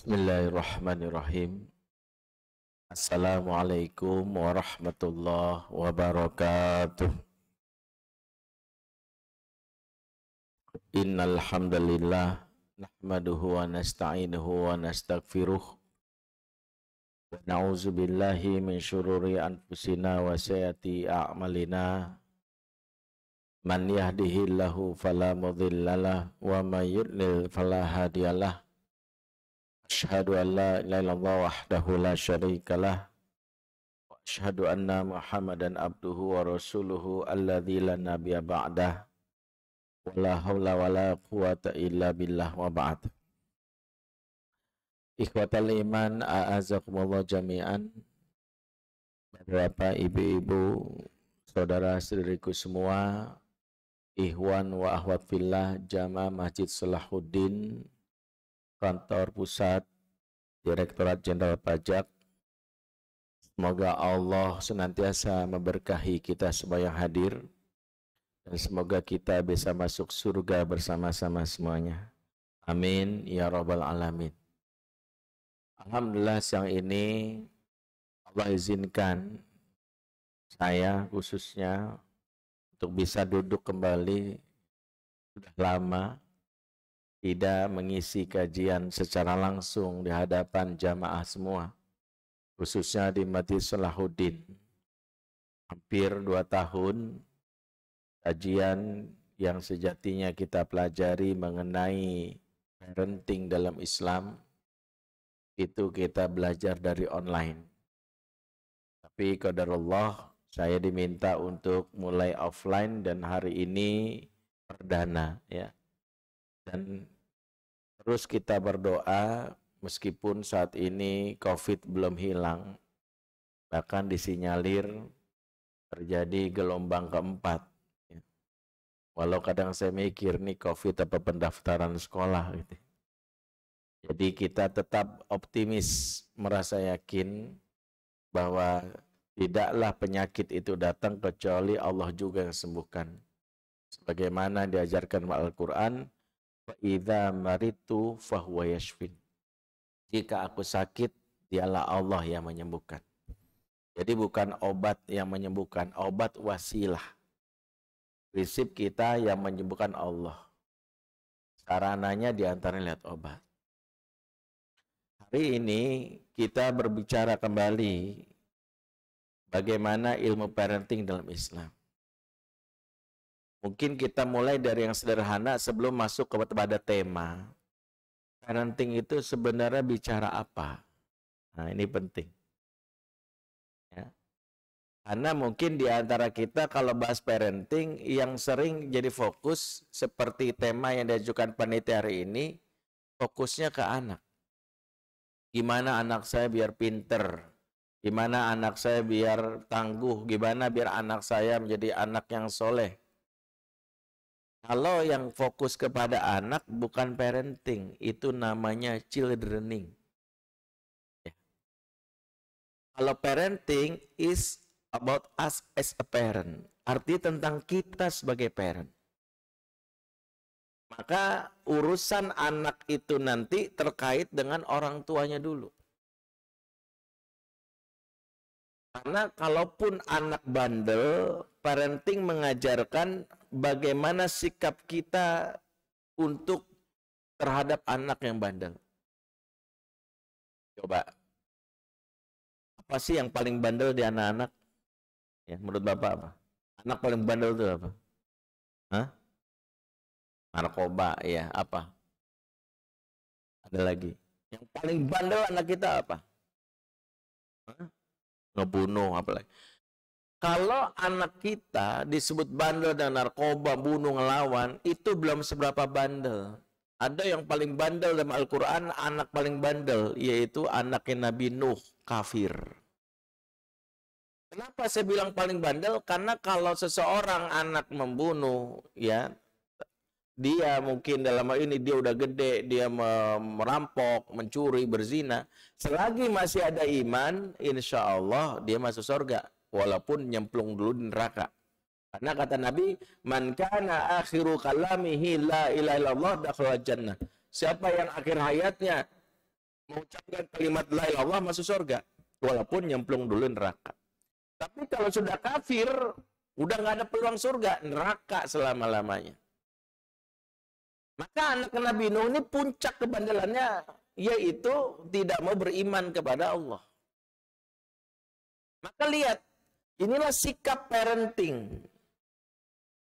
Bismillahirrahmanirrahim. Assalamualaikum warahmatullahi wabarakatuh. Innal hamdalillah nahmaduhu wa nasta'inuhu wa nastaghfiruh wa na'udzu billahi min syururi anfusina wa sayyiati a'malina. Man yahdihillahu fala mudhillalah wa may yudlil fala hadiyalah. Asyhadu an la ilaha illallah wahdahu la syarikalah wa asyhadu anna Muhammadan abduhu wa rasuluhu alladzi la nabiyya ba'dah wa la haula wa la quwata illa billah wa ba'd. Ikhwatal iman, a'azakumullah jami'an. Bapak, ibu-ibu, saudara saudariku semua, ikhwan wa akhwat fillah Jamaah Masjid Salahuddin, Kantor Pusat Direktorat Jenderal Pajak. Semoga Allah senantiasa memberkahi kita semua yang hadir, dan semoga kita bisa masuk surga bersama-sama semuanya. Amin ya rabbal alamin. Alhamdulillah, siang ini Allah izinkan saya khususnya untuk bisa duduk kembali. Sudah lama tidak mengisi kajian secara langsung di hadapan jamaah semua, khususnya di Masjid Salahuddin. Hampir 2 tahun kajian yang sejatinya kita pelajari mengenai parenting dalam Islam, itu kita belajar dari online. Tapi qadarullah, saya diminta untuk mulai offline, dan hari ini perdana ya. Dan terus kita berdoa, meskipun saat ini COVID belum hilang, bahkan disinyalir terjadi gelombang keempat. Ya. Walau kadang saya mikir nih COVID apa pendaftaran sekolah gitu. Jadi kita tetap optimis, merasa yakin bahwa tidaklah penyakit itu datang kecuali Allah juga yang sembuhkan. Sebagaimana diajarkan Al-Quran, Fa'idha maritu fahuwa yashfin. Jika aku sakit, dialah Allah yang menyembuhkan. Jadi bukan obat yang menyembuhkan, obat wasilah. Prinsip kita yang menyembuhkan Allah. Sarananya diantara lihat obat. Hari ini kita berbicara kembali bagaimana ilmu parenting dalam Islam. Mungkin kita mulai dari yang sederhana sebelum masuk kepada tema. Parenting itu sebenarnya bicara apa? Nah, ini penting. Ya. Karena mungkin di antara kita kalau bahas parenting, yang sering jadi fokus seperti tema yang diajukan panitia hari ini, fokusnya ke anak. Gimana anak saya biar pinter? Gimana anak saya biar tangguh? Gimana biar anak saya menjadi anak yang soleh? Kalau yang fokus kepada anak bukan parenting, itu namanya childrening. Ya. Kalau parenting is about us as a parent, arti tentang kita sebagai parent. Maka urusan anak itu nanti terkait dengan orang tuanya dulu. Karena kalaupun anak bandel, parenting mengajarkan bagaimana sikap kita untuk terhadap anak yang bandel. Coba, apa sih yang paling bandel di anak-anak? Ya, menurut Bapak apa? Anak paling bandel itu apa? Hah? Narkoba, ya. Apa? Ada lagi. Yang paling bandel anak kita apa? Hah? Ngebunuh, apalagi. Kalau anak kita disebut bandel dan narkoba, bunuh, ngelawan, itu belum seberapa bandel. Ada yang paling bandel dalam Al-Quran, anak paling bandel, yaitu anaknya Nabi Nuh, kafir. Kenapa saya bilang paling bandel? Karena kalau seseorang anak membunuh, ya, dia mungkin dalam hal ini dia udah gede, dia merampok, mencuri, berzina. Selagi masih ada iman, insya Allah dia masuk surga. Walaupun nyemplung dulu di neraka. Karena kata Nabi, man kana akhiru kalamihi la ilaha illallah dakhala jannah. Siapa yang akhir hayatnya mengucapkan kalimat la ilaha illallah masuk surga, walaupun nyemplung dulu neraka. Tapi kalau sudah kafir, udah nggak ada peluang surga, neraka selama-lamanya. Maka anak Nabi Nuh ini puncak kebandelannya, yaitu tidak mau beriman kepada Allah. Maka lihat, inilah sikap parenting.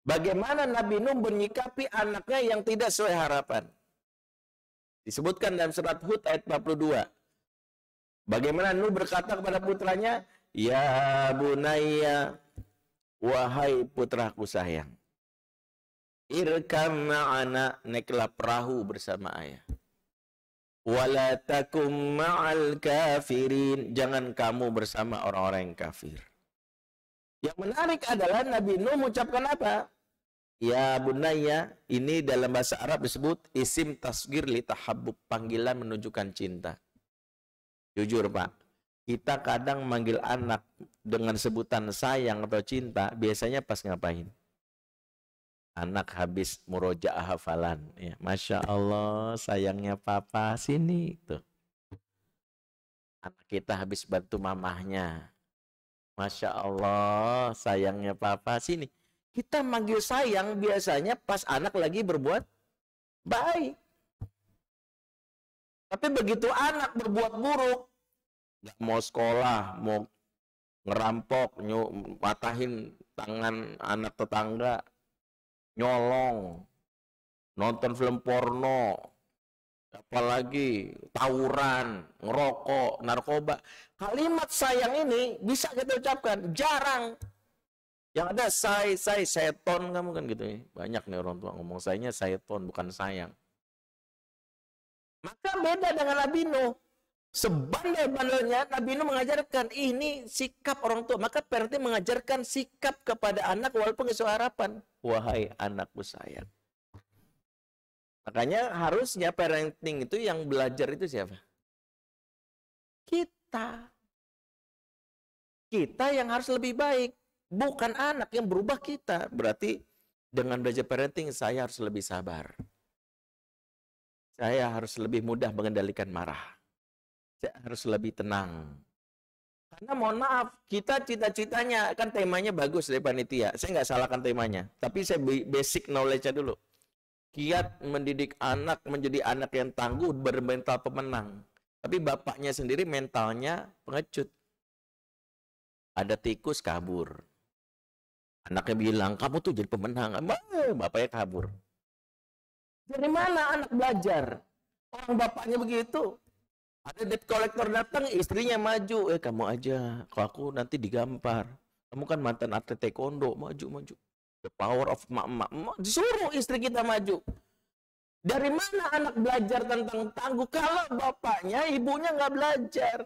Bagaimana Nabi Nuh menyikapi anaknya yang tidak sesuai harapan. Disebutkan dalam surat Hud ayat 42. Bagaimana Nuh berkata kepada putranya, ya bunayya, wahai putraku sayang, irkam ma'ana, naiklah perahu bersama ayah. Wala takum ma'al kafirin, jangan kamu bersama orang-orang yang kafir. Yang menarik adalah Nabi Nuh mengucapkan apa? Ya bunayya, ini dalam bahasa Arab disebut isim tasgir li tahabbub, panggilan menunjukkan cinta. Jujur Pak, kita kadang manggil anak dengan sebutan sayang atau cinta, biasanya pas ngapain? Anak habis murojaah hafalan, ya, Masya Allah sayangnya papa, sini tuh. Anak kita habis bantu mamahnya, Masya Allah sayangnya papa, sini. Kita manggil sayang biasanya pas anak lagi berbuat baik. Tapi begitu anak berbuat buruk, nggak mau sekolah, mau ngerampok, matahin tangan anak tetangga, nyolong, nonton film porno, apalagi tawuran, ngerokok, narkoba. Kalimat sayang ini bisa kita ucapkan, jarang. Yang ada say seton kamu kan gitu ya. Banyak nih orang tua ngomong sayangnya seton, bukan sayang. Maka beda dengan Nabi Nuh. Sebandel-bandelnya Nabi Nuh mengajarkan ini sikap orang tua. Maka parenting mengajarkan sikap kepada anak walaupun sesuai harapan. Wahai anakku sayang. Makanya harusnya parenting itu yang belajar itu siapa? Kita. Kita yang harus lebih baik. Bukan anak yang berubah kita. Berarti dengan belajar parenting saya harus lebih sabar. Saya harus lebih mudah mengendalikan marah. Saya harus lebih tenang. Karena mohon maaf, kita cita-citanya, kan temanya bagus dari panitia. Saya nggak salahkan temanya. Tapi saya basic knowledge-nya dulu. Kiat mendidik anak menjadi anak yang tangguh, bermental pemenang. Tapi bapaknya sendiri mentalnya pengecut. Ada tikus kabur. Anaknya bilang, kamu tuh jadi pemenang. Bapaknya kabur. Dari mana anak belajar? Orang bapaknya begitu. Ada debt collector datang, istrinya maju. Kamu aja, kalau aku nanti digampar. Kamu kan mantan atlet taekwondo, maju. The power of mak-mak. Disuruh istri kita maju. Dari mana anak belajar tentang tangguh? Kalau bapaknya, ibunya nggak belajar.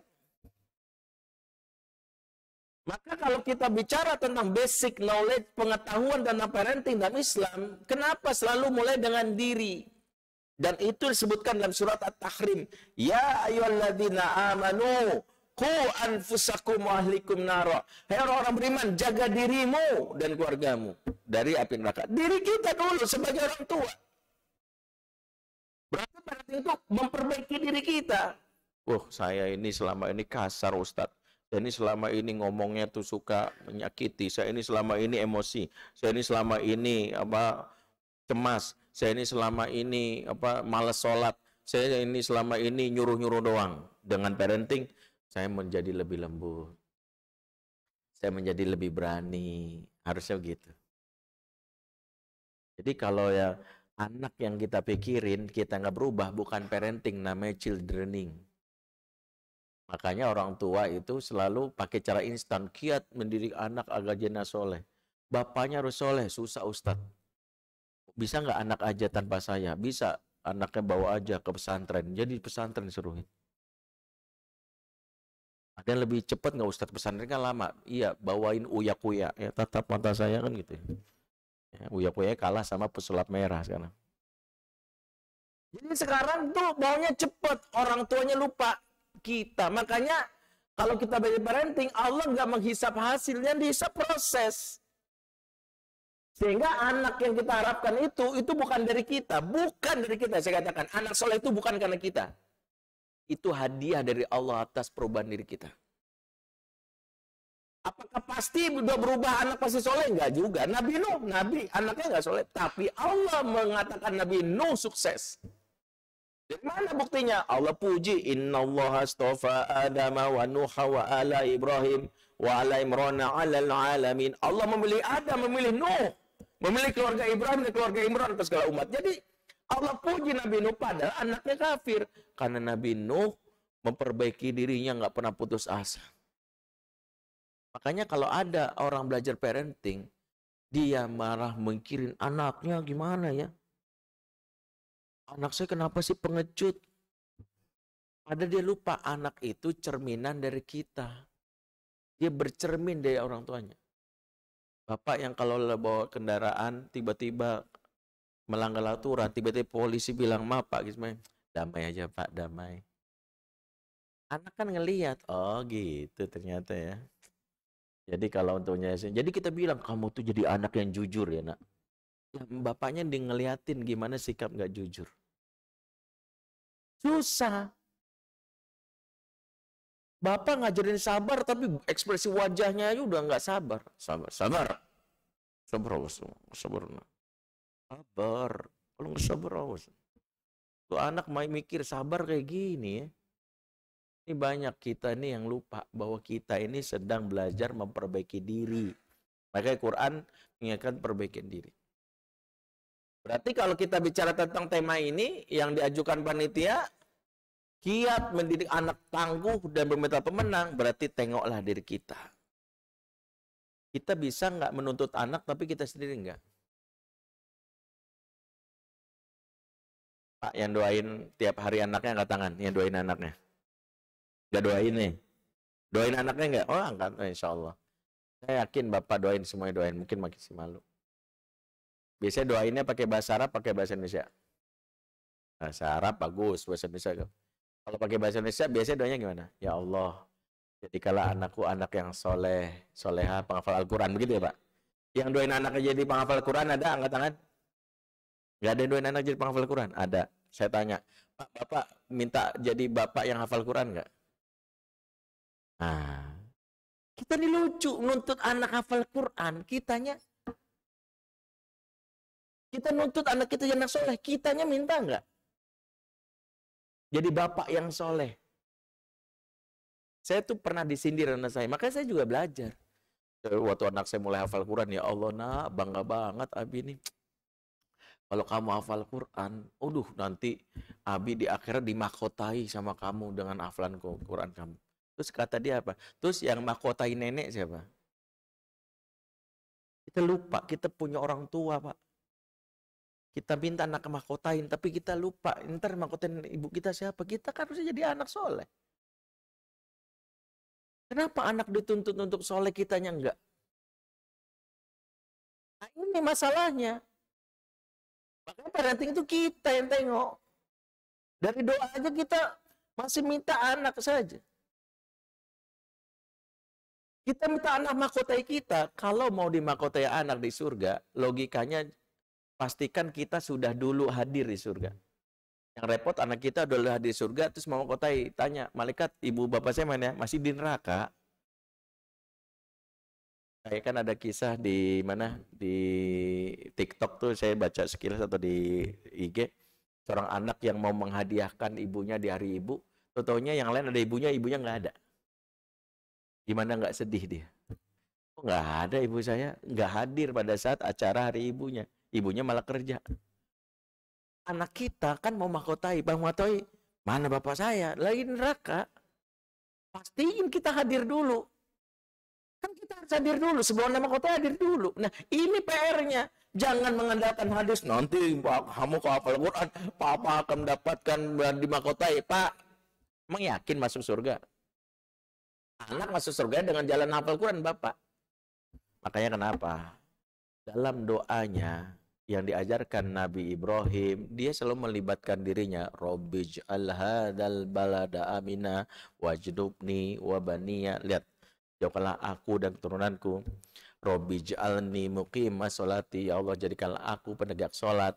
Maka kalau kita bicara tentang basic knowledge, pengetahuan tentang parenting dalam Islam, kenapa selalu mulai dengan diri? Dan itu disebutkan dalam surat At-Tahrim. Ya ayyuhalladzina amanu, qu anfusakum wa ahlikum nara. Hai orang-orang beriman, jaga dirimu dan keluargamu dari api neraka. Diri kita dulu sebagai orang tua. Berarti parenting itu memperbaiki diri kita. Saya ini selama ini kasar Ustadz. Saya ini selama ini ngomongnya tuh suka menyakiti. Saya ini selama ini emosi. Saya ini selama ini cemas. Saya ini selama ini malas sholat. Saya ini selama ini nyuruh-nyuruh doang. Dengan parenting, saya menjadi lebih lembut. Saya menjadi lebih berani. Harusnya begitu. Jadi kalau ya anak yang kita pikirin, kita nggak berubah, bukan parenting, namanya childrening. Makanya orang tua itu selalu pakai cara instan, kiat mendidik anak agar jadi soleh. Bapaknya harus soleh, susah Ustadz. Bisa nggak anak aja tanpa saya? Bisa, anaknya bawa aja ke pesantren. Jadi pesantren suruhin. Ada yang lebih cepat nggak Ustadz? Pesantren kan lama. Iya, bawain uya-kuya. Ya, tatap mata saya kan gitu. Ya, uya-kuya kalah sama pesulap merah sekarang. Jadi sekarang tuh maunya cepat, orang tuanya lupa kita. Makanya kalau kita belajar parenting, Allah nggak menghisap hasilnya, dihisap proses. Sehingga anak yang kita harapkan itu bukan dari kita. Bukan dari kita. Saya katakan, anak soleh itu bukan karena kita. Itu hadiah dari Allah atas perubahan diri kita. Apakah pasti udah berubah anak pasti soleh? Enggak juga. Nabi Nuh, Nabi anaknya enggak soleh. Tapi Allah mengatakan Nabi Nuh sukses. Dari mana buktinya? Allah puji. Innallaha astafa Adama wa Nuha wa ala Ibrahim wa ala Imrana alal alamin. Allah memilih Adam, memilih Nuh. Memilih keluarga Ibrahim dan keluarga Imran atas segala umat. Jadi Allah puji Nabi Nuh padahal anaknya kafir. Karena Nabi Nuh memperbaiki dirinya nggak pernah putus asa. Makanya kalau ada orang belajar parenting, dia marah mikirin anaknya gimana ya. Anak saya kenapa sih pengecut? Padahal dia lupa anak itu cerminan dari kita. Dia bercermin dari orang tuanya. Bapak yang kalau bawa kendaraan tiba-tiba melanggar aturan, tiba-tiba polisi bilang, maaf Pak, damai aja Pak, damai. Anak kan ngelihat, oh gitu ternyata ya. Jadi kalau untuknya, jadi kita bilang kamu tuh jadi anak yang jujur ya nak. Ya, bapaknya ngeliatin gimana sikap nggak jujur. Susah. Bapak ngajarin sabar tapi ekspresi wajahnya aja udah nggak sabar. Sabar. Sabar awas. Sabar. Kalau nggak sabar awas. Tuh anak mikir sabar kayak gini ya. Ini banyak kita nih yang lupa bahwa kita ini sedang belajar memperbaiki diri. Makanya Quran mengingatkan perbaikan diri. Berarti kalau kita bicara tentang tema ini yang diajukan panitia, kiat mendidik anak tangguh dan bermental pemenang, berarti tengoklah diri kita. Kita bisa nggak menuntut anak tapi kita sendiri nggak? Pak yang doain tiap hari anaknya angkat tangan, yang doain anaknya. Gak doain nih. Doain anaknya enggak? Oh, angkat, insya Allah. Saya yakin Bapak doain, semuanya doain. Mungkin makin malu. Biasanya doainnya pakai bahasa Arab, pakai bahasa Indonesia. Bahasa Arab bagus, bahasa Indonesia. Kalau pakai bahasa Indonesia, biasanya doanya gimana? Ya Allah, jadikanlah anakku anak yang soleh, soleha, penghafal Al-Quran. Begitu ya Pak? Yang doain anaknya jadi penghafal Al-Quran ada? Angkat tangan. Gak ada yang doain anak jadi penghafal Al-Quran? Ada. Saya tanya, Pak, Bapak minta jadi Bapak yang hafal Quran nggak? Nah, kita ini lucu nuntut anak hafal Quran, kita nuntut anak kita jadi anak soleh, kitanya minta nggak? Jadi bapak yang soleh. Saya tuh pernah disindir anak saya, makanya saya juga belajar. Waktu anak saya mulai hafal Quran, ya Allah nak, bangga banget Abi nih. Kalau kamu hafal Quran, nanti Abi di akhirat dimahkotai sama kamu dengan hafalan Quran kamu. Terus kata dia apa? Terus yang mahkotai nenek siapa? Kita lupa, kita punya orang tua Pak. Kita minta anak mahkotain, tapi kita lupa. Ntar mahkotain ibu kita siapa? Kita kan harusnya jadi anak soleh. Kenapa anak dituntut untuk soleh, kitanya enggak? Nah ini masalahnya. Makanya parenting itu kita yang tengok. Dari doa aja kita masih minta anak saja. Kita minta anak mahkotai kita. Kalau mau dimahkotai anak di surga, logikanya pastikan kita sudah dulu hadir di surga. Yang repot anak kita udah hadir di surga, terus mau mahkotai, tanya, malaikat, ibu bapak saya mana? Masih di neraka. Kayak kan ada kisah di mana? Di TikTok tuh saya baca sekilas atau di IG. Seorang anak yang mau menghadiahkan ibunya di hari ibu. Totonya yang lain ada ibunya nggak ada. Gimana nggak sedih dia? Oh, nggak ada ibu saya, nggak hadir pada saat acara hari ibunya. Ibunya malah kerja. Anak kita kan mau mahkotai, Bang Matoi, mana bapak saya? Lagi neraka. Pastiin kita hadir dulu. Kan kita harus hadir dulu, sebelum nama kota hadir dulu. Nah ini PR-nya. Jangan mengandalkan hadis, nanti kamu kalau hafal Quran, Papa akan mendapatkan di mahkotai. Pak, emang yakin masuk surga? Anak masuk surga dengan jalan hafal Quran Bapak. Makanya kenapa? Dalam doanya yang diajarkan Nabi Ibrahim, dia selalu melibatkan dirinya. Robbij'al hadzal balada amina wajdubni wa baniya. Lihat, jauhkanlah aku dan keturunanku. Robbij'alni muqimas sholati. Ya Allah, jadikanlah aku penegak sholat.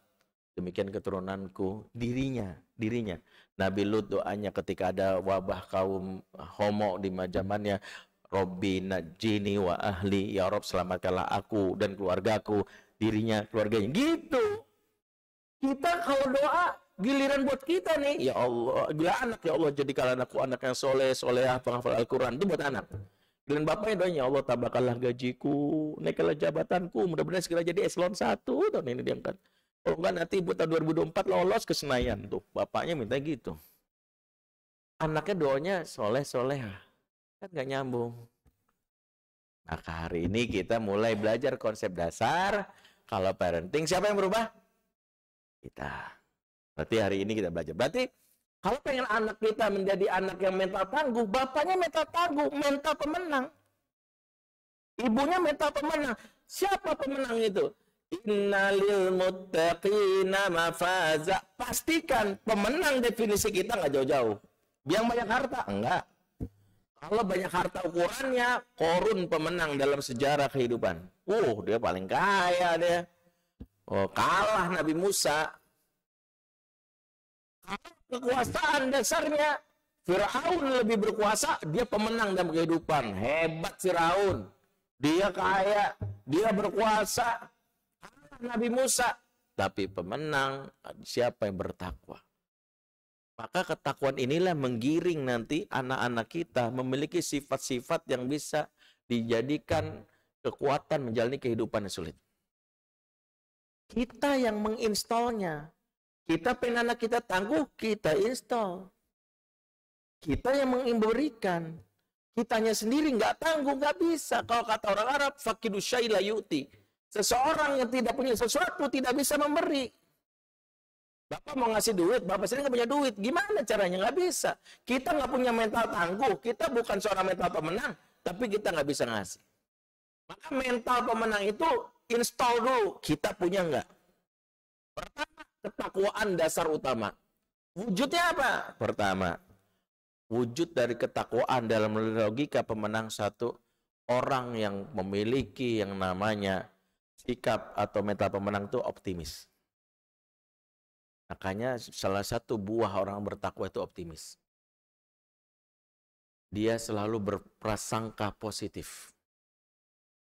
demikian keturunanku, dirinya. Nabi Lut doanya ketika ada wabah kaum homo di zamannya, Robbi najini wa ahli, ya Rob selamatkanlah aku dan keluargaku, dirinya, keluarganya. Gitu. Kita kalau doa, giliran buat kita nih, ya Allah, gila anak, ya Allah jadikan anakku anak yang soleh, solehah, penghafal Al-Quran, itu buat anak. Giliran bapaknya doanya, ya Allah tambahkanlah gajiku, naikkanlah jabatanku, mudah-mudahan segera jadi eselon 1 tahun ini diangkat. Kalau enggak nanti buat tahun 2024 lolos ke Senayan. Tuh, bapaknya minta gitu. Anaknya doanya soleh, solehah. Kan nggak nyambung. Maka hari ini kita mulai belajar konsep dasar. Kalau parenting, siapa yang berubah? Kita. Berarti hari ini kita belajar. Berarti kalau pengen anak kita menjadi anak yang mental tangguh, bapaknya mental tangguh, mental pemenang. Ibunya mental pemenang. Siapa pemenang itu? Innalil muttaqina mafaza. Pastikan pemenang definisi kita nggak jauh-jauh. Yang banyak harta? Enggak. Kalau banyak harta ukurannya, Korun pemenang dalam sejarah kehidupan. Dia paling kaya dia. Kalah Nabi Musa. Kekuasaan dasarnya, Firaun lebih berkuasa, dia pemenang dalam kehidupan. Hebat Firaun. Dia kaya, dia berkuasa. Nabi Musa. Tapi pemenang siapa yang bertakwa. Maka ketakwaan inilah menggiring nanti anak-anak kita memiliki sifat-sifat yang bisa dijadikan kekuatan menjalani kehidupan yang sulit. Kita yang menginstalnya. Kita pengen anak kita tangguh, kita install. Kita yang memberikan. Kitanya sendiri nggak tangguh, nggak bisa. Kalau kata orang Arab, fakidu syai la yu'ti. Seseorang yang tidak punya sesuatu tidak bisa memberi. Bapak mau ngasih duit, bapak sendiri nggak punya duit. Gimana caranya? Nggak bisa. Kita nggak punya mental tangguh. Kita bukan seorang mental pemenang, tapi kita nggak bisa ngasih. Maka mental pemenang itu install dulu. Kita punya nggak? Pertama, ketakwaan dasar utama. Wujudnya apa? Pertama, wujud dari ketakwaan dalam logika pemenang satu, orang yang memiliki yang namanya sikap atau mental pemenang itu optimis. Makanya salah satu buah orang bertakwa itu optimis. Dia selalu berprasangka positif.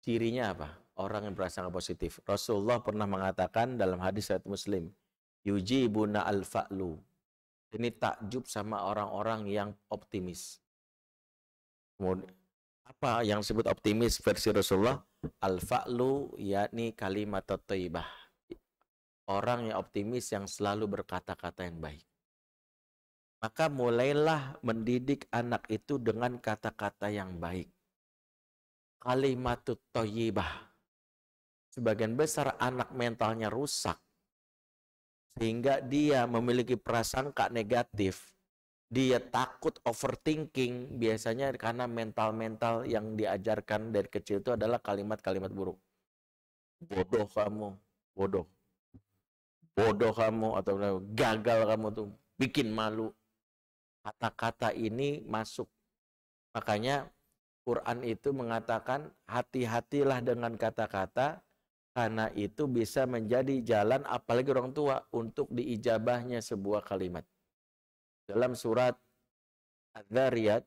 Cirinya apa? Orang yang berprasangka positif. Rasulullah pernah mengatakan dalam hadis riwayat Muslim, yujibuna al-fa'lu. Ini takjub sama orang-orang yang optimis. Kemudian, apa yang disebut optimis versi Rasulullah? Al-fa'lu yakni kalimat thayyibah. Orang yang optimis yang selalu berkata-kata yang baik. Maka mulailah mendidik anak itu dengan kata-kata yang baik. Kalimatut thayyibah. Sebagian besar anak mentalnya rusak. Sehingga dia memiliki prasangka negatif. Dia takut overthinking. Biasanya karena mental-mental yang diajarkan dari kecil itu adalah kalimat-kalimat buruk. Bodoh kamu, bodoh. Bodoh kamu atau gagal kamu tuh, bikin malu. Kata-kata ini masuk. Makanya Quran itu mengatakan hati-hatilah dengan kata-kata, karena itu bisa menjadi jalan apalagi orang tua untuk diijabahnya sebuah kalimat. Dalam surat Az-Zariyat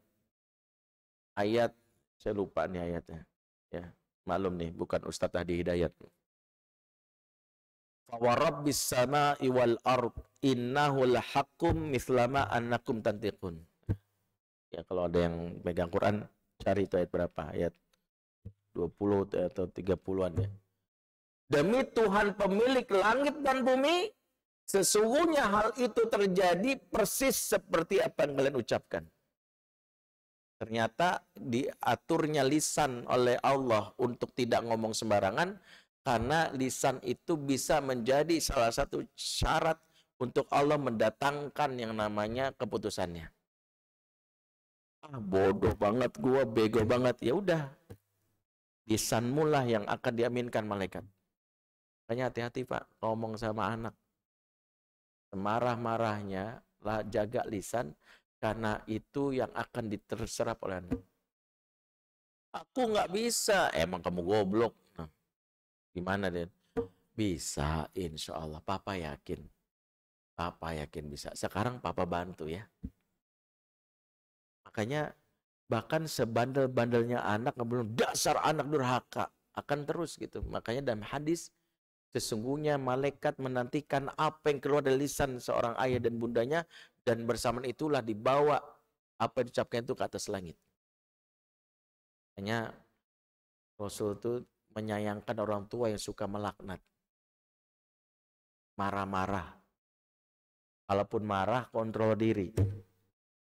ayat, saya lupa nih ayatnya. Ya, maklum nih bukan Ustadz Hadi Hidayat. Fawarabbis sama'i wal ard innahu lahaqqum mislama annakum tantiqun. Ya, kalau ada yang megang Quran cari itu ayat berapa? Ayat 20 atau 30-an ya. Demi Tuhan pemilik langit dan bumi, sesungguhnya hal itu terjadi persis seperti apa yang kalian ucapkan. Ternyata diaturnya lisan oleh Allah untuk tidak ngomong sembarangan, karena lisan itu bisa menjadi salah satu syarat untuk Allah mendatangkan yang namanya keputusannya. Bodoh banget gua, bego banget. Ya udah, lisanmu lah yang akan diaminkan malaikat. Makanya hati-hati Pak, ngomong sama anak. Semarah-marahnya lah jaga lisan, karena itu yang akan diterserap oleh anak. Aku nggak bisa, emang kamu goblok. Gimana Den? Bisa, insya Allah. Papa yakin. Papa yakin bisa. Sekarang Papa bantu ya. Makanya bahkan sebandel-bandelnya anak, belum dasar anak durhaka. Akan terus gitu. Makanya dalam hadis, sesungguhnya malaikat menantikan apa yang keluar dari lisan seorang ayah dan bundanya. Dan bersamaan itulah dibawa apa yang diucapkan itu ke atas langit. Makanya Rasul itu menyayangkan orang tua yang suka melaknat. Marah-marah. Kalaupun marah, kontrol diri.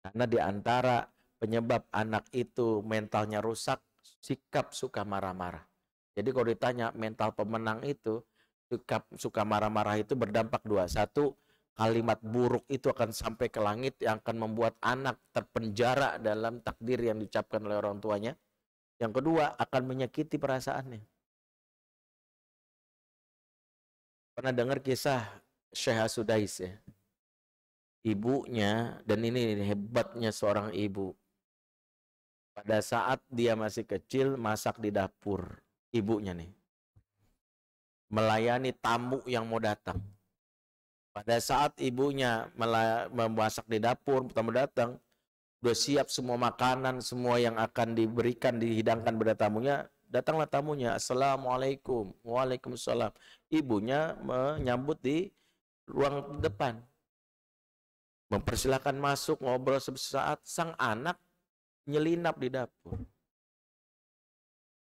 Karena di antara penyebab anak itu mentalnya rusak, sikap suka marah-marah. Jadi kalau ditanya mental pemenang itu, sikap suka marah-marah itu berdampak dua. Satu, kalimat buruk itu akan sampai ke langit yang akan membuat anak terpenjara dalam takdir yang diucapkan oleh orang tuanya. Yang kedua, akan menyakiti perasaannya. Pernah dengar kisah Syekh As-Sudais ya? Ibunya, dan ini hebatnya seorang ibu. Pada saat dia masih kecil, masak di dapur. Ibunya nih. Melayani tamu yang mau datang. Pada saat ibunya memasak di dapur, tamu datang, udah siap semua makanan, semua yang akan diberikan, dihidangkan pada tamunya, datanglah tamunya. Assalamualaikum. Waalaikumsalam. Ibunya menyambut di ruang depan. Mempersilahkan masuk, ngobrol sesaat. Sang anak nyelinap di dapur.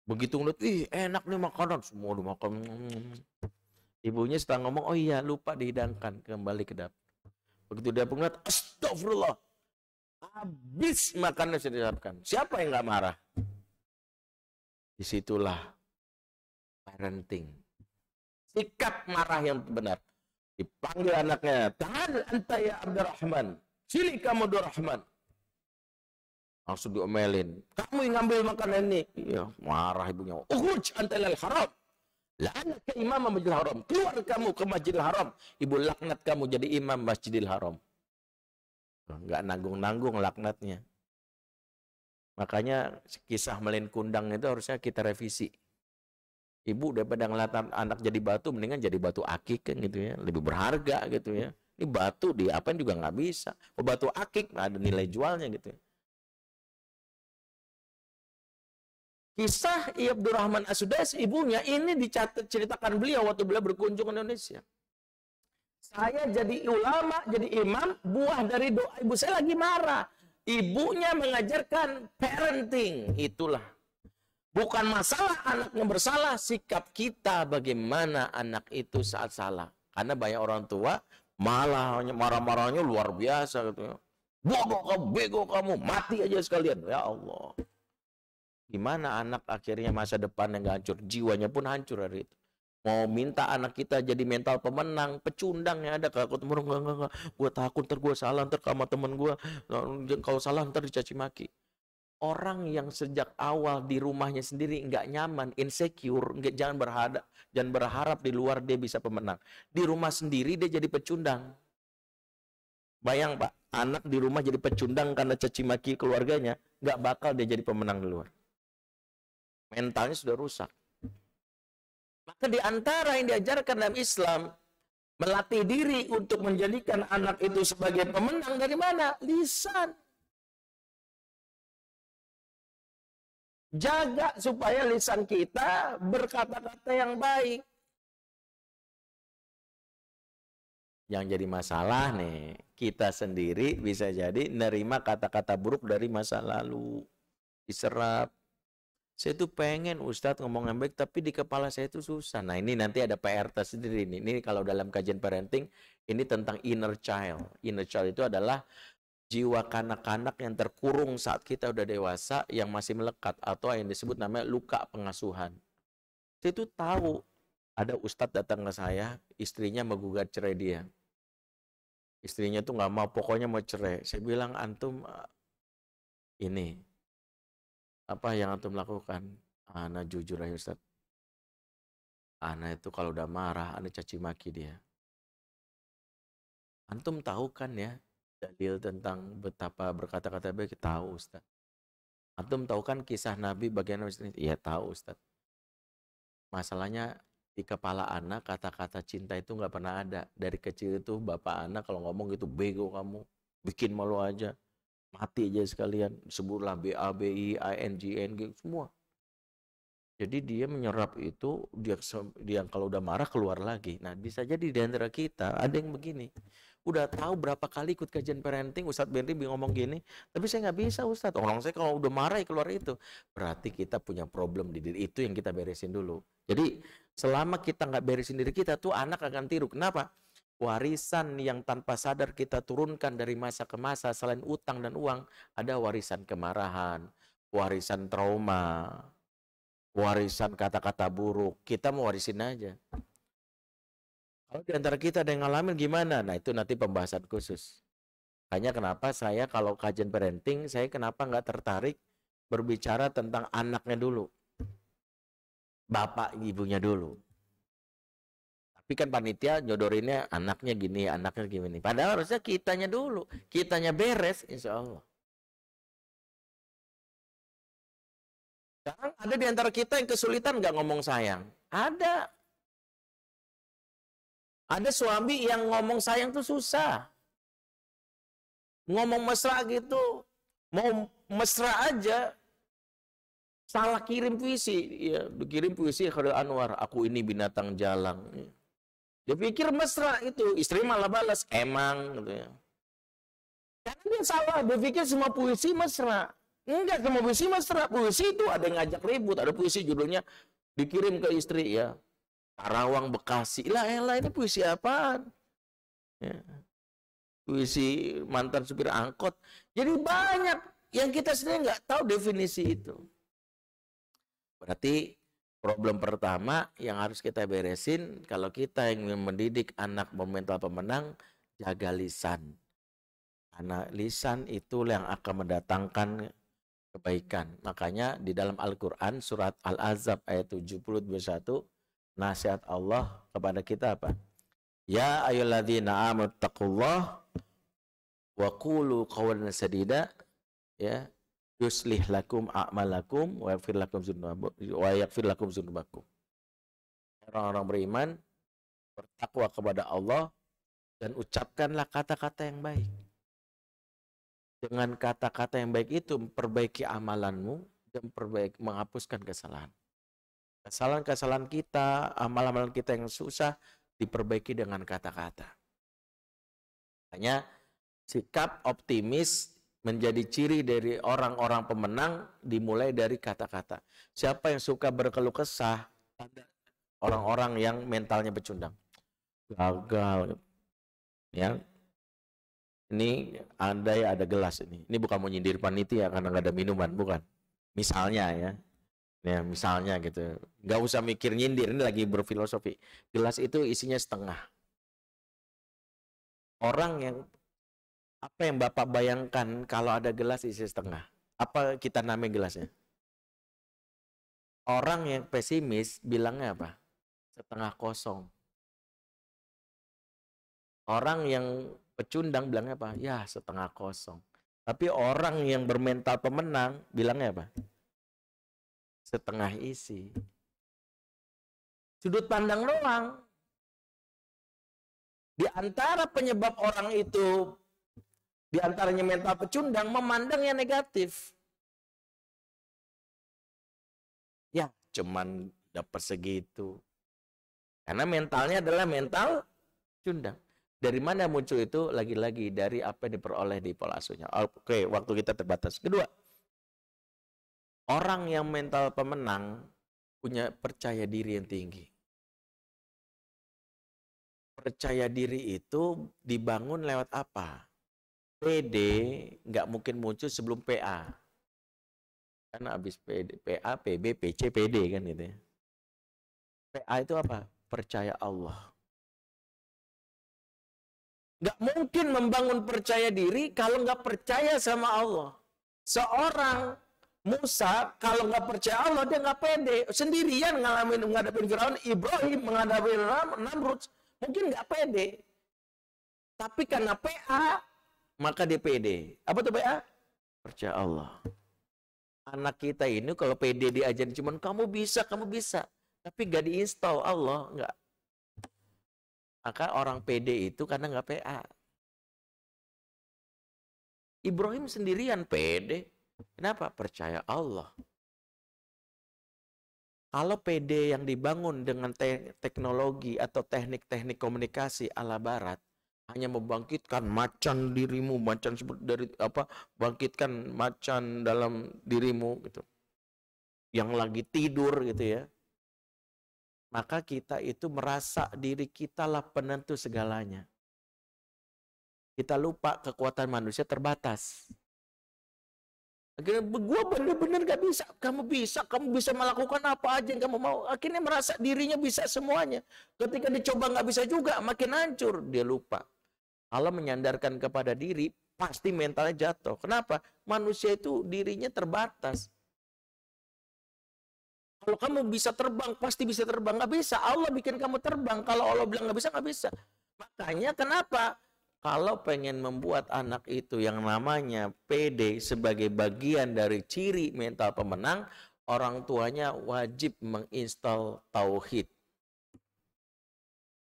Begitu ngeliat, ih enak nih makanan. Semua dimakan. Ibunya setelah ngomong, oh iya lupa dihidangkan. Kembali ke dapur. Begitu dia ngeliat, astagfirullah. Habis makannya sudah dihidangkan. Siapa yang gak marah? Disitulah parenting. Sikap marah yang benar. Dipanggil anaknya, ta'al anta ya Abdurrahman. Sini kamu Abdurrahman. Langsung diomelin. Kamu yang ngambil makanan ini. Iya, marah ibunya. Ukhruj anta ilal haram. La'anaka imam Masjidil Haram. Keluar kamu ke Masjidil Haram. Ibu laknat kamu jadi imam Masjidil Haram. Enggak nanggung-nanggung laknatnya. Makanya kisah melin kundang itu harusnya kita revisi. Ibu daripada ngeliat anak jadi batu, mendingan jadi batu akik kan gitu ya. Lebih berharga gitu ya. Ini batu diapain juga nggak bisa. Oh, batu akik ada nilai jualnya gitu ya. Kisah Abdurrahman As-Sudais, ibunya ini diceritakan beliau waktu beliau berkunjung ke Indonesia. Saya jadi ulama, jadi imam, buah dari doa ibu saya lagi marah. Ibunya mengajarkan parenting, itulah. Bukan masalah anaknya bersalah, sikap kita bagaimana anak itu saat salah. Karena banyak orang tua malah marah-marahnya luar biasa gitu. Bodoh kamu, bego kamu, mati aja sekalian. Ya Allah. Gimana anak akhirnya masa depannya nggak hancur, jiwanya pun hancur hari itu. Mau minta anak kita jadi mental pemenang, pecundang ya ada. Kalau temen enggak, gue takut ntar gue salah, ntar sama temen gue, kalau salah ntar dicaci maki. Orang yang sejak awal di rumahnya sendiri nggak nyaman, insecure, jangan berharap di luar dia bisa pemenang. Di rumah sendiri dia jadi pecundang. Bayang Pak, anak di rumah jadi pecundang karena caci maki keluarganya, nggak bakal dia jadi pemenang di luar. Mentalnya sudah rusak. Maka di antara yang diajarkan dalam Islam, melatih diri untuk menjadikan anak itu sebagai pemenang dari mana? Lisan. Jaga supaya lisan kita berkata-kata yang baik. Yang jadi masalah nih, kita sendiri bisa jadi nerima kata-kata buruk dari masa lalu. Diserap. Saya tuh pengen Ustadz ngomong yang baik, tapi di kepala saya itu susah. Nah ini nanti ada PR tersendiri nih. Ini kalau dalam kajian parenting, ini tentang inner child. Inner child itu adalah jiwa kanak-kanak yang terkurung saat kita udah dewasa, yang masih melekat. Atau yang disebut namanya luka pengasuhan. Saya tuh tahu, ada Ustadz datang ke saya, istrinya menggugat cerai dia. Istrinya tuh nggak mau, pokoknya mau cerai. Saya bilang, antum ini, apa yang antum lakukan? Ana jujur aja Ustaz. Ana itu kalau udah marah, ana caci maki dia. Antum tahu kan ya dalil tentang betapa berkata-kata baik? Tahu Ustaz. Antum tahu kan kisah Nabi bagaimana? Iya tahu Ustaz. Masalahnya Di kepala anak kata-kata cinta itu nggak pernah ada. Dari kecil itu bapak anak kalau ngomong gitu, bego kamu, bikin malu aja, mati aja sekalian, sebutlah BA, BI, IN, GN, semua. Jadi dia menyerap itu, dia kalau udah marah keluar lagi. Nah bisa jadi di antara kita ada yang begini, udah tahu berapa kali ikut kajian parenting, Ustadz Benri ngomong gini, tapi saya nggak bisa Ustadz, orang saya kalau udah marah keluar itu, berarti kita punya problem di diri, itu yang kita beresin dulu. Jadi selama kita nggak beresin diri kita tuh anak akan tiru. Kenapa? Warisan yang tanpa sadar kita turunkan dari masa ke masa, selain utang dan uang, ada warisan kemarahan, warisan trauma, warisan kata-kata buruk. Kita mau warisin aja. Kalau di antara kita ada yang ngalamin gimana? Nah itu nanti pembahasan khusus. Hanya kenapa saya kalau kajian parenting, saya kenapa nggak tertarik berbicara tentang anaknya dulu. Bapak ibunya dulu. Tapi kan panitia nyodorinnya anaknya gini, anaknya gini. Padahal harusnya kitanya dulu. Kitanya beres, insya Allah. Sekarang ada di antara kita yang kesulitan nggak ngomong sayang? Ada. Ada suami yang ngomong sayang tuh susah. Ngomong mesra gitu, mau mesra aja, salah kirim puisi. Ya, dikirim puisi Khairil Anwar, aku ini binatang jalang. Dia pikir mesra itu, istri malah balas, emang gitu ya. Karena dia salah, dia pikir semua puisi mesra. Enggak, semua puisi mesra. Puisi itu ada yang ngajak ribut, ada puisi judulnya dikirim ke istri ya. Karawang Bekasi. Lah elah ini puisi apaan? Ya. Puisi mantan supir angkot. Jadi banyak yang kita sendiri nggak tahu definisi itu. Berarti problem pertama yang harus kita beresin kalau kita ingin mendidik anak mental pemenang, jaga lisan. Karena lisan itu yang akan mendatangkan kebaikan. Makanya di dalam Al-Quran surat Al-Ahzab ayat 70-21 nasihat Allah kepada kita apa? Ya ayyuhalladzina amanu taqullah wa qulu qawlan sadida ya yuslih lakum a'malakum wa yaghfir lakum dzunubakum. Orang-orang beriman bertakwa kepada Allah dan ucapkanlah kata-kata yang baik. Dengan kata-kata yang baik itu perbaiki amalanmu dan menghapuskan kesalahan. Kesalahan-kesalahan kita, amalan-amalan kita yang susah diperbaiki dengan kata-kata. Hanya sikap optimis menjadi ciri dari orang-orang pemenang dimulai dari kata-kata. Siapa yang suka berkeluh kesah? Orang-orang yang mentalnya pecundang. Gagal. Ya. Ini andai ada gelas ini. Ini bukan mau nyindir panitia karena nggak ada minuman, bukan. Misalnya ya. Ya, misalnya gitu. Nggak usah mikir nyindir, ini lagi berfilosofi. Gelas itu isinya setengah. Orang yang, apa yang Bapak bayangkan kalau ada gelas isi setengah? Apa kita namain gelasnya? Orang yang pesimis bilangnya apa? Setengah kosong. Orang yang pecundang bilangnya apa? Ya setengah kosong. Tapi orang yang bermental pemenang bilangnya apa? Setengah isi. Sudut pandang doang. Di antara penyebab orang itu, di antaranya mental pecundang, memandang yang negatif. Ya, cuman dapat segitu. Karena mentalnya adalah mental pecundang. Dari mana muncul itu? Lagi-lagi dari apa yang diperoleh di pola asuhnya. Oke, waktu kita terbatas. Kedua, orang yang mental pemenang punya percaya diri yang tinggi. Percaya diri itu dibangun lewat apa? PD nggak mungkin muncul sebelum PA. Karena habis PD, PA, PB, PC, PD kan gitu ya. PA itu apa? Percaya Allah. Nggak mungkin membangun percaya diri kalau nggak percaya sama Allah. Seorang Musa kalau nggak percaya Allah dia nggak pede, sendirian menghadapi Firaun. Ibrahim menghadapi Namrud mungkin nggak pede, tapi karena PA maka dia pede. Apa tuh PA? Percaya Allah. Anak kita ini kalau pede diajarin cuman kamu bisa, Tapi nggak diinstal Allah, nggak. Maka orang pede itu karena nggak PA. Ibrahim sendirian pede. Kenapa? Percaya Allah. Kalau PD yang dibangun dengan teknologi atau teknik-teknik komunikasi ala barat hanya membangkitkan macan dirimu, macan seperti dari apa? Bangkitkan macan dalam dirimu gitu. Yang lagi tidur gitu ya. Maka kita itu merasa diri kita lah penentu segalanya. Kita lupa kekuatan manusia terbatas. Akhirnya gue bener-bener gak bisa. Kamu bisa melakukan apa aja yang kamu mau. Akhirnya merasa dirinya bisa semuanya. Ketika dicoba gak bisa juga, makin hancur. Dia lupa. Allah menyandarkan kepada diri, pasti mentalnya jatuh. Kenapa? Manusia itu dirinya terbatas. Kalau kamu bisa terbang, pasti bisa terbang. Gak bisa. Allah bikin kamu terbang. Kalau Allah bilang gak bisa, gak bisa. Makanya kenapa? Kalau pengen membuat anak itu yang namanya PD sebagai bagian dari ciri mental pemenang, orang tuanya wajib menginstal tauhid.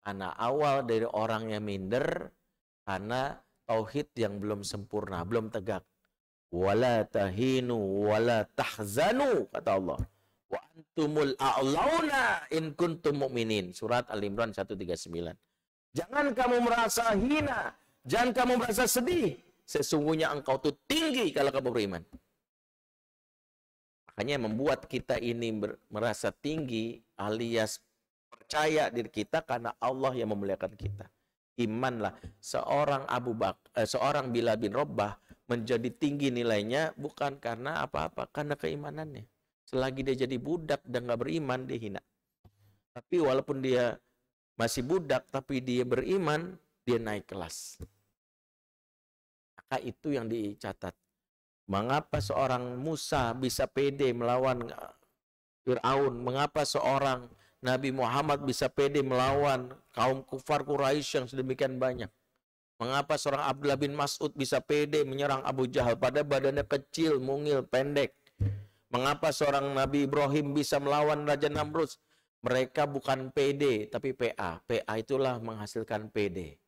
Karena awal dari orang yang minder, karena tauhid yang belum sempurna, belum tegak. Wala tahinu wala tahzanu, kata Allah. Wa antumul a'launa in kuntum mu'minin. Surat Al-Imran 139. Jangan kamu merasa hina, jangan kamu merasa sedih. Sesungguhnya engkau tuh tinggi kalau kamu beriman. Makanya membuat kita ini merasa tinggi alias percaya diri kita karena Allah yang memuliakan kita. Imanlah seorang seorang Bilal bin Rabah menjadi tinggi nilainya bukan karena apa-apa, karena keimanannya. Selagi dia jadi budak dan gak beriman, dia hina. Tapi walaupun dia masih budak, tapi dia beriman, dia naik kelas. Maka itu yang dicatat. Mengapa seorang Musa bisa pede melawan Fir'aun? Mengapa seorang Nabi Muhammad bisa pede melawan kaum kufar Quraisy yang sedemikian banyak? Mengapa seorang Abdullah bin Mas'ud bisa pede menyerang Abu Jahal pada badannya kecil, mungil, pendek? Mengapa seorang Nabi Ibrahim bisa melawan Raja Namrud? Mereka bukan PD, tapi PA. PA itulah menghasilkan PD.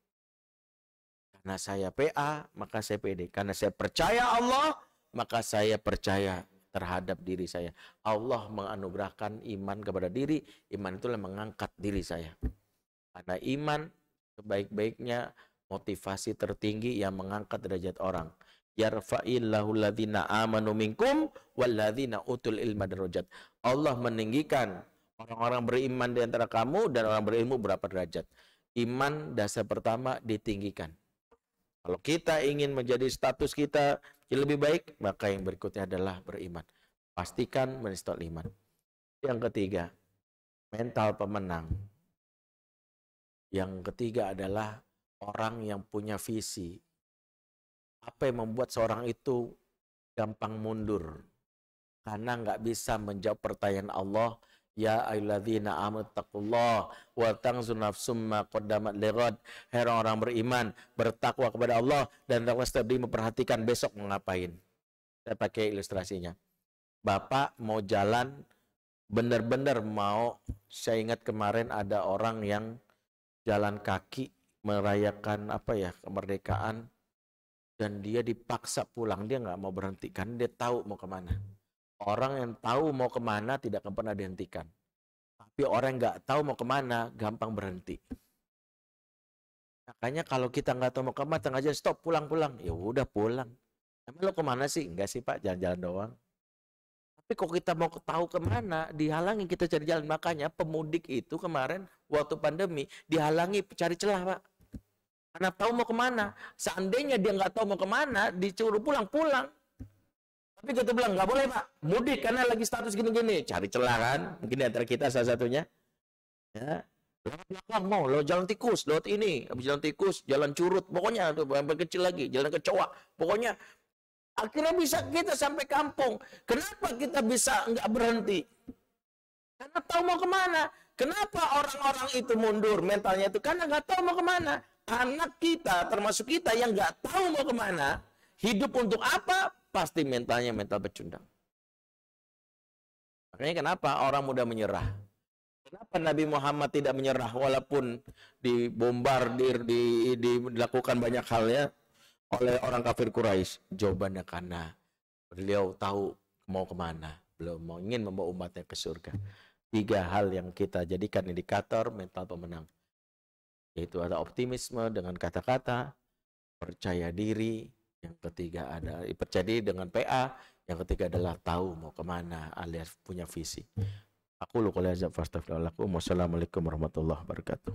Karena saya PA, maka saya PD. Karena saya percaya Allah, maka saya percaya terhadap diri saya. Allah menganugerahkan iman kepada diri. Iman itulah mengangkat diri saya. Karena iman sebaik-baiknya motivasi tertinggi yang mengangkat derajat orang. Yarfa'illahu alladhina amanu minkum walladhina utul ilma darajat. Allah meninggikan orang-orang beriman di antara kamu dan orang berilmu berapa derajat. Iman dasar pertama ditinggikan. Kalau kita ingin menjadi status kita lebih baik, maka yang berikutnya adalah beriman. Pastikan menistol iman. Yang ketiga, mental pemenang. Yang ketiga adalah orang yang punya visi. Apa yang membuat seorang itu gampang mundur? Karena nggak bisa menjawab pertanyaan Allah. Ya ayyuhalladzina amanu taqullaha wa tanzur nafsum ma qaddamat lighad. Hai orang beriman, bertakwa kepada Allah dan setiap memperhatikan besok mau ngapain. Saya pakai ilustrasinya. Bapak mau jalan, benar-benar mau, saya ingat kemarin ada orang yang jalan kaki merayakan kemerdekaan dan dia dipaksa pulang, dia nggak mau berhenti kan dia tahu mau kemana. Orang yang tahu mau kemana tidak akan pernah dihentikan. Tapi orang yang nggak tahu mau kemana, gampang berhenti. Makanya kalau kita nggak tahu mau kemana, tengah aja stop, pulang-pulang. Ya udah pulang. Emang lo kemana sih? Enggak sih Pak, jalan-jalan doang. Tapi kalau kita mau tahu kemana, dihalangi kita cari jalan. Makanya pemudik itu kemarin, waktu pandemi, dihalangi cari celah Pak. Karena tahu mau kemana. Seandainya dia nggak tahu mau kemana, disuruh pulang-pulang. Tapi kita bilang, nggak boleh Pak, mudik karena lagi status gini-gini. Cari celah kan, mungkin di antara kita salah satunya. Ya, lewat belakang mau, lo jalan tikus, lewat ini, habis jalan tikus, jalan curut, pokoknya, sampai kecil lagi, jalan kecoa, pokoknya. Akhirnya bisa kita sampai kampung. Kenapa kita bisa nggak berhenti? Karena tahu mau kemana. Kenapa orang-orang itu mundur mentalnya itu? Karena nggak tahu mau kemana. Anak kita, termasuk kita yang nggak tahu mau kemana, hidup untuk apa? Pasti mentalnya mental pecundang. Makanya kenapa orang mudah menyerah? Kenapa Nabi Muhammad tidak menyerah walaupun dibombardir, dilakukan banyak hal ya oleh orang kafir Quraisy? Jawabannya karena beliau tahu mau kemana. Beliau mau ingin membawa umatnya ke surga. 3 hal yang kita jadikan indikator mental pemenang. Yaitu ada optimisme dengan kata-kata, percaya diri, yang ketiga ada percaya diri dengan PA, yang ketiga adalah tahu mau kemana alias punya visi. Aku lu qouli hadza fastaghfirullakum. Wassalamualaikum warahmatullahi wabarakatuh.